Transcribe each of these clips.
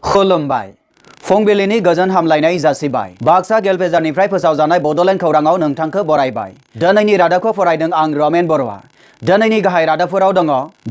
खुलुमबाय फुंबिलिनि गोजोन हामलायनाय जासिबाय बाक्सा गेलफेजारनिफ्राय फोसावजानाय बड'लेण्ड खौराङाव नोंथांखौ बरायबाय दिनैनि रादाबखौ फरायदों आं रामेन बर'आ दिनैनि गाहाय रादाबफोराव दङ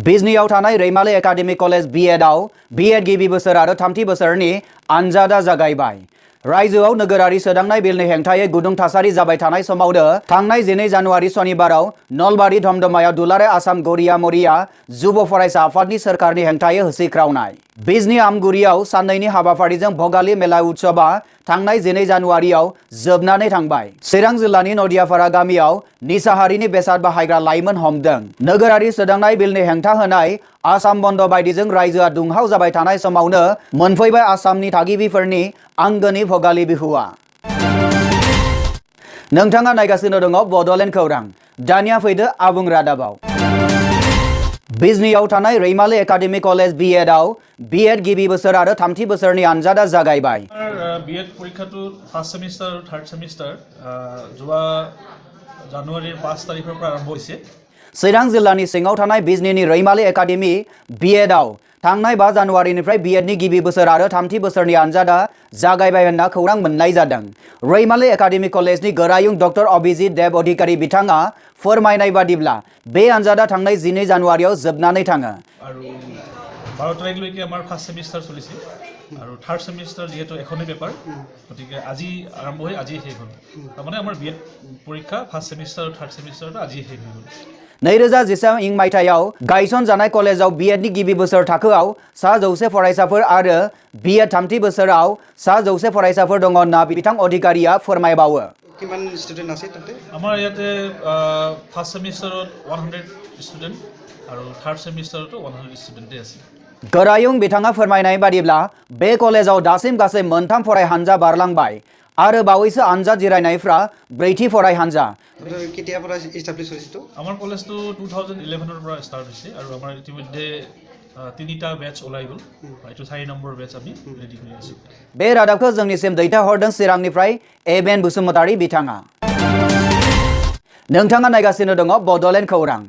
बिजनीआव थानाय रैमाली एकाडेमिक कलेज बिएडआव बिएड गिबि बोसोर आरो थामथि बोसोरनि आनजादा जागायबाय रायजोआव नोगोरारि सोदांनाय बिलनि हेंथायै गुदुं थासारि जाबाय थानाय समावनो थांनाय 12 जानुवारि सनिबाराव नलबारि धमधमायाव दुलाराय आसाम गरिया मरिया जुब फरायसा आफादनि सोरखारनि हेंथायै होसिख्रावनाय बिजनी आमगुरियाव साननैनि हाबाफारिजों भगाली मेला उत्सवआ थांनाय 12 जानुवारियाव जोबनानै थांबाय चिरां जिल्लानि नदियापारा गामियाव निसाहारिनि बेसाद बाहायग्रा लाइमोन हमदों नोगोरारि सोदांनाय बिलनि हेंथा होनाय आसाम बन्द बायदिजों रायजोआ दुंहाव जाबाय थानाय समावनो मोनफैबाय आसामनि थागिबिफोरनि आंगोनि भगाली बिहुआ नोंथाङा नायगासिनो दङ बड'लेण्ड खौरां दानिया फैदो आबुं रादाबाव बिजनीआव थानाय रैमाली एकाडेमिक कलेज बिएडआव बिएड गिबि बोसोर आरो थामथि बोसोरनि आनजादा जागायबाय बिएड परीक्षाটো फार्स्ट सेमिस्टार और थार्ड सेमिस्टार जुवा जानुवारी 5 तारिखर आरम्भ होइसे चिरां जिल्लानि सिङाव थानाय बिजनीनि रैमाली एकाडेमि बिएडआव थांनाय 5 जानुवारिनिफ्राय बिएडनि गिबि बोसोर आरो थामथि बोसोरनि आनजादा जागायबाय होनना खौरां मोननाय जादों रैमाली एकाडेमिक कलेजनि गोरायुं डक्टर अभिजित देव अधिकारी बिथाङा फोरमायनाय बादिब्ला बे आनजादा थांनाय 12 जानुवारियाव जोबनानै थाङो आरो 12 तारिखলৈকে আমাৰ ফাर्स्ट सेमिस्टार চলিছে আৰু থাৰ্ড सेमिस्टार যেহেতु এখনে পেপাৰ গতিকে আজি আৰম্ভ হৈ আজি শেষ হ'ল তাৰমানে আমাৰ বিএড পৰীক্ষা ফার্स्ट सेमिस्टार আৰু থাৰ্ড सेमिस्टारটো আজি শেষ হ'ল 2013 मायथाइयाव गायसनजानाय कलेजाव बिएडनि गिबि बोसोर थाखोआव 100 फरायसाफोर आरो बिएड थामथि बोसोराव 100 फरायसाफोर दङ होनना बिथां अधिकारिया फोरमायबावो किमान स्टुडेन्ट আছে তাতে আমাৰ ইয়াতে ফার্स्ट सेमिस्टारত 100 स्टुडेन्ट আৰু থাৰ্ড सेमिस्टारতো 100 स्टुडेन्टै আছে गोरायुं बिथाङा फोरमायनाय बादिब्ला बे कलेजाव दासिम गासै मोनथाम फराय हानजा बारलांबाय आरो बावैसो आनजाद जिरायनायफ्रा ब्रैथि फराय हानजा केতিয়া পৰা एस्टाब्लिश হৈছিল আমাৰ कलेजটো 2011 ৰ পৰা স্টাर्ट হৈছে আৰু আমাৰ ইতিমধ্যে তিনিটা বেচ ওলাই গল এইটো 4 নম্বৰ বেচ আমি ৰেডি কৰি আছো बे रादाबखौ जोंनिसिम दैथायहरदों चिरांनिफ्राय एबेन बसुमतारी बिथाङा नोंथाङा नायगासिनो दङ बड'लेण्ड खौरां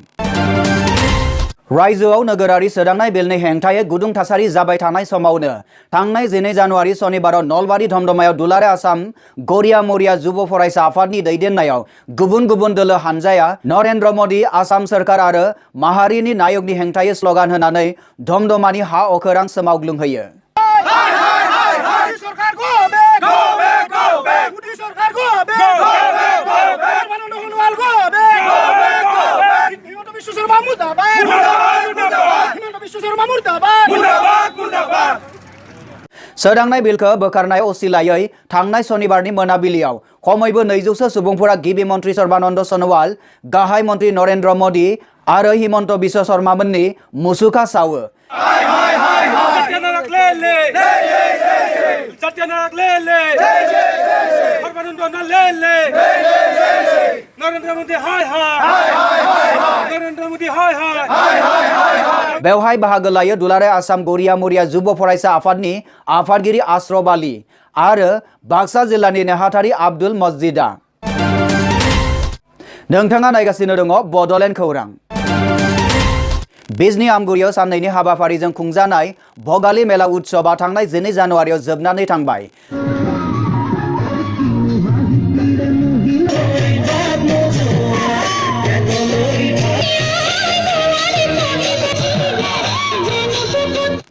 रायजोआव नोगोरारि सोदांनाय बिलनि हेंथायै गुदुं थासारि जाबाय थानाय समावनो थांनाय 12 जानुवारि सनिबाराव नलबारि धमधमायाव दुलाराय आसाम गरिया मरिया जुब फरायसा आफादनि दैदेननायाव गुबुन गुबुन दोलो हानजाया नरेन्द्र मोदी आसाम सरकार आरो माहारिनि नायकनि हेंथायै स्लगान होनानै धमधमानि हा अखोरां सोमावग्लुंहोयो सोदांनाय बिलखौ बोखारनाय असिलायै थांनाय सनिबारनि मोनाबिलियाव खमैबो 200 सुबुंफोरा गिबि मन्त्रि सर्बानन्द सनोवाल गाहाय मन्त्रि नरेन्द्र मोदी आरो हिमन्त बिश्व शर्मामोननि मुसुखा सावो बेवहाय बाहागो लायो दुलाराय आसाम गरिया मरिया जुब फरायसा आफादनि आफादगिरि आश्रफ आली आरो बाक्सा जिल्लानि नेहाथारि आब्दुल मजिदा नोंथाङा नायगासिनो दङ बड'लेण्ड खौरां बिजनी आमगुरियाव साननैनि हाबाफारिजों खुंजानाय भगाली मेला उत्सवआ थांनाय 12 जानुवारियाव जोबनानै थांबाय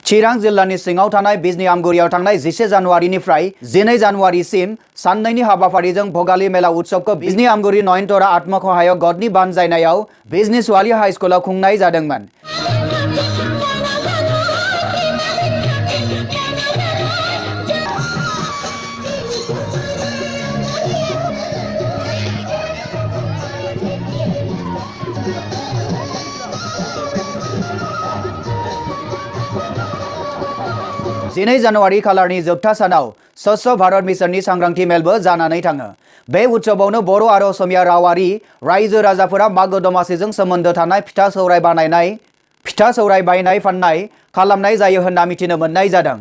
चिरां जिल्लानि सिङाव थानाय बिजनी आमगुरियाव थांनाय 11 जानुवारिनिफ्राय 12 जानुवारिसिम साननैनि हाबाफारिजों भगाली मेला उत्सवखौ बिजनी आमगुरि नयनतरा आत्मसहायक गटनि बानजायनायाव बिजनी स्वाली हाई स्कुलाव खुंनाय जादोंमोन जिनै जानुवारि खालारनि जोबथा सानाव स्वच्छ भारत मिशननि सांग्रांथि मेलबो जानानै थाङो बे उत्सवआवनो बर' आरो असमिया रावारि रायजो राजाफोरा मागो दमासिजों सोमोन्दो थानाय फिथा सौराय बायनाय फाननाय खालामनाय जायो होनना मिथिनो मोननाय जादों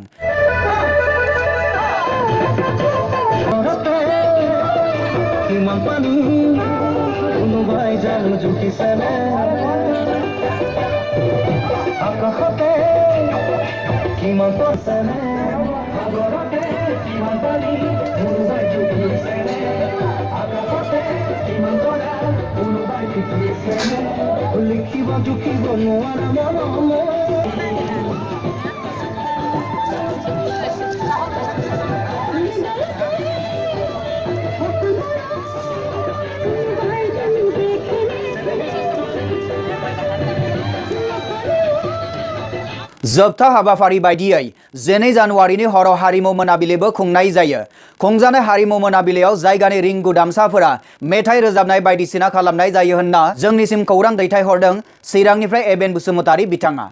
जोबथा हाबाफारि बायदियै 2 जानुवारिनि हराव हारिमु मोनाबिलिबो खुंनाय जायो। खुंजानाय हारिमु मोनाबिलियाव जायगानि रिंगु दामसाफोरा मेथाइ रोजाबनाय बायदिसिना खालामनाय जायो होनना जोंनिसिम खौरां दैथायहरदों चिरांनिफ्राय एबेन बसुमतारी बिथाङा।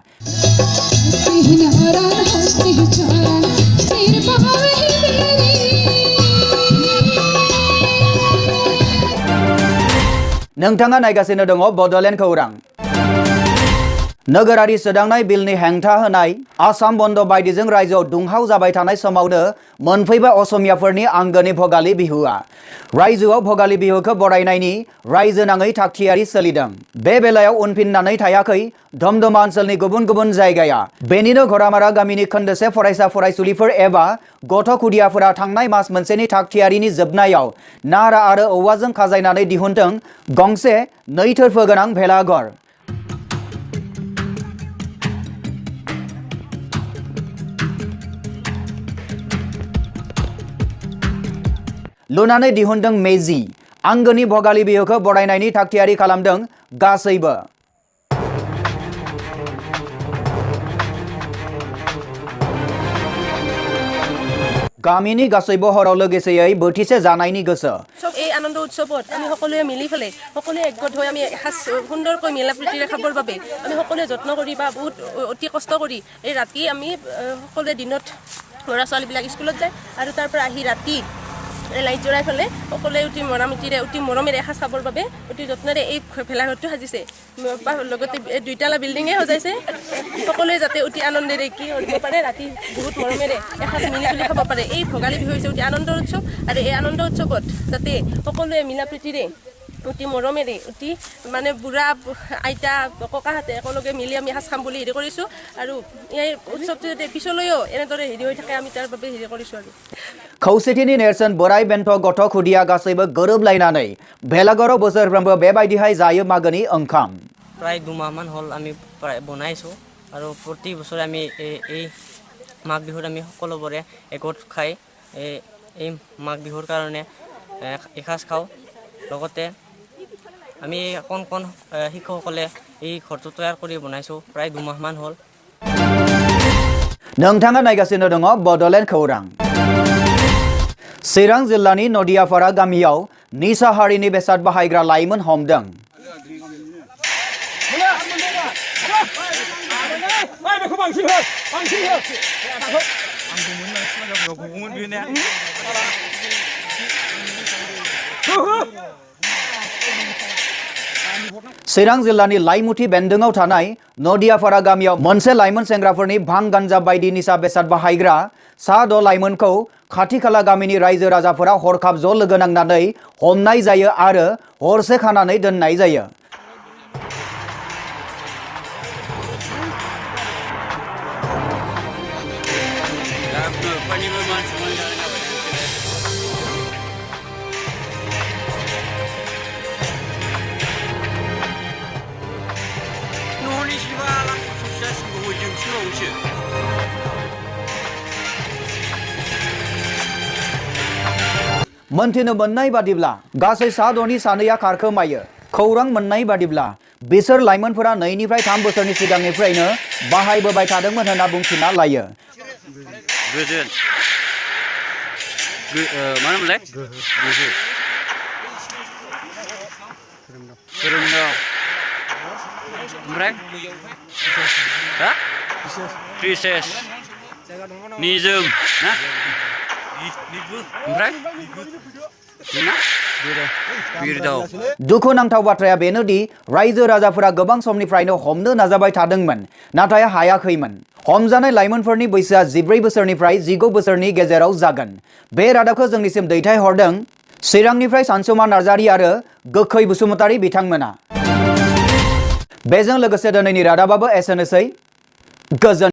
नोंथाङा नायगासिनो दङ बडलेण्ड खौरां। नोगोरारि सोदांनाय बिलनि हेंथा होनाय आसाम बन्द बायदिजों रायजोआव दुंहाव जाबाय थानाय समावनो मोनफैबाय असमियाफोरनि आंगोनि भगालि बिहुआ। रायजोआव भगालि बिहुखौ बरायनायनि रायजो नाङै थागथियारि सोलिदों। बे बेलायाव उनफिननानै थायाखै धमधमा ओनसोलनि गुबुन गुबुन जायगाया। बेनिनो घरामारा गामिनि खोन्दोसे फरायसा फरायसुलिफोर एबा गथ' खुदियाफोरा थांनाय मास मोनसेनि थागथियारिनि जोबनायाव नारा आरो औवाजों खाजायनानै दिहुनदों गंसे 2 थोरफो गोनां भेलाघर। लुनानै दिहुनदों मेजि। आंगोनि भगालि बिहुखौ बरायनायनि थागथियारि खालामदों गासैबो। गामिनि गासैबो हराव लोगोसेयै बोथिसे जानायनि गोसो। सब এই আনন্দ উৎসৱত আমি সকলোৱে মিলি ফেলে সকলোৱে একগোট হৈ আমি এসাঁজ সুন্দৰকৈ মিলা প্ৰীতিৰে খাবৰ বাবে আমি সকলোৱে যত্ন কৰি বা বহুত অতি কষ্ট কৰি এই ৰাতি আমি সকলোৱে দিনত ল'ৰা ছোৱালীবিলাক স্কুলত যায় আৰু তাৰ পৰা আহি ৰাতি লাইট জ্বলাই ফেলে সকলোৱে অতি মৰমেৰে এসাঁজ খাবৰ বাবে অতি যত্নেৰে এই ভেলাঘৰটো সাজিছে। লগতে 2তলা বিল্ডিঙে সজাইছে। সকলোৱে যাতে অতি আনন্দেৰে কি কৰিব পাৰে ৰাতি বহুত মৰমেৰে এসাঁজ মিলি জুলি খাব পাৰে। এই ভোগালী বিহু হৈছে অতি আনন্দৰ উৎসৱ আৰু এই আনন্দ উৎসৱত যাতে সকলোৱে মিলা প্ৰীতিৰে অতি মৰমেৰে অতি মানে বুঢ়া আইতা ককাহঁতে একেলগে মিলি আমি এসাঁজ খাম বুলি কৰিছোঁ আৰু এই উৎসৱটো যাতে পিছলৈও এনেদৰে হৈ থাকে আমি তাৰ বাবে কৰিছোঁ আৰু। खौसेथिनि नेरसोन बोराय बेन्थ गथ' खुदिया गासैबो गोरोबलायनानै भेलाघराव बोसोरफ्रोमबो बेबायदिहाय जायो मागोनि ओंखाम। प्राय 2 माहमान हल आमी प्राय बनाइছোঁ আৰু প্ৰতি বছৰে আমি এই মাঘ বিহুত আমি সকলোবোৰে একগোট খাই এই মাঘ বিহুৰ কাৰণে এসাঁজ খাওঁ। লগতে আমি কোন শিক্ষকসকলে এই ঘৰটো তৈয়াৰ কৰি বনাইছোঁ প্ৰায় 2 माहमान हल। नोंथाङा नायगासिनो दङ बडलेण्ड खौरां। चिरां जिल्लानि नदियापारा गामियाव निसा हारिनि बेसाद बाहायग्रा लाइमोन हमदों। चिरां जिल्लानि लाइमुथि बेन्दोंआव थानाय नदियापारा गामियाव मोनसे लाइमोन सेंग्राफोरनि भां गान्जा बायदि निसा बेसाद बाहायग्रा 6 लाइमोनखौ खाथि खाला गामिनि रायजो राजाफोरा हरखाब ज' लोगो नांनानै हमनाय जायो आरो हरसे खानानै दोननाय जायो। मोनथिनो मोननाय बादिब्ला गासै 7 सानैया खारखोमायो। खौरां मोननाय बादिब्ला बिसोर लाइमोनफोरा 2 निफ्राय 3 बोसोरनि सिगांनिफ्रायनो बाहायबोबाय थादोंमोन होनना बुंथिना लायो। गोजोन मा होनोमोनलाय गोरोमदाव ओमफ्राय प्रिसेस निजोम ना ओमफ्राय दुखुनांथाव बाथ्राया बेनोदि रायजो राजाफोरा गोबां समनिफ्रायनो हमनो नाजाबाय थादोंमोन नाथाय हायाखैमोन। हमजानाय लाइमोनफोरनि बैसोआ 14 बोसोरनिफ्राय 19 बोसोरनि गेजेराव जागोन। बे रादाबखौ जोंनिसिम दैथायहरदों चिरांनिफ्राय सानसुमा नार्जारि आरो गोखै बसुमतारि बिथांमोना बेजों लोगोसे दिनैनि रादाबाबो एसेनोसै गोजोन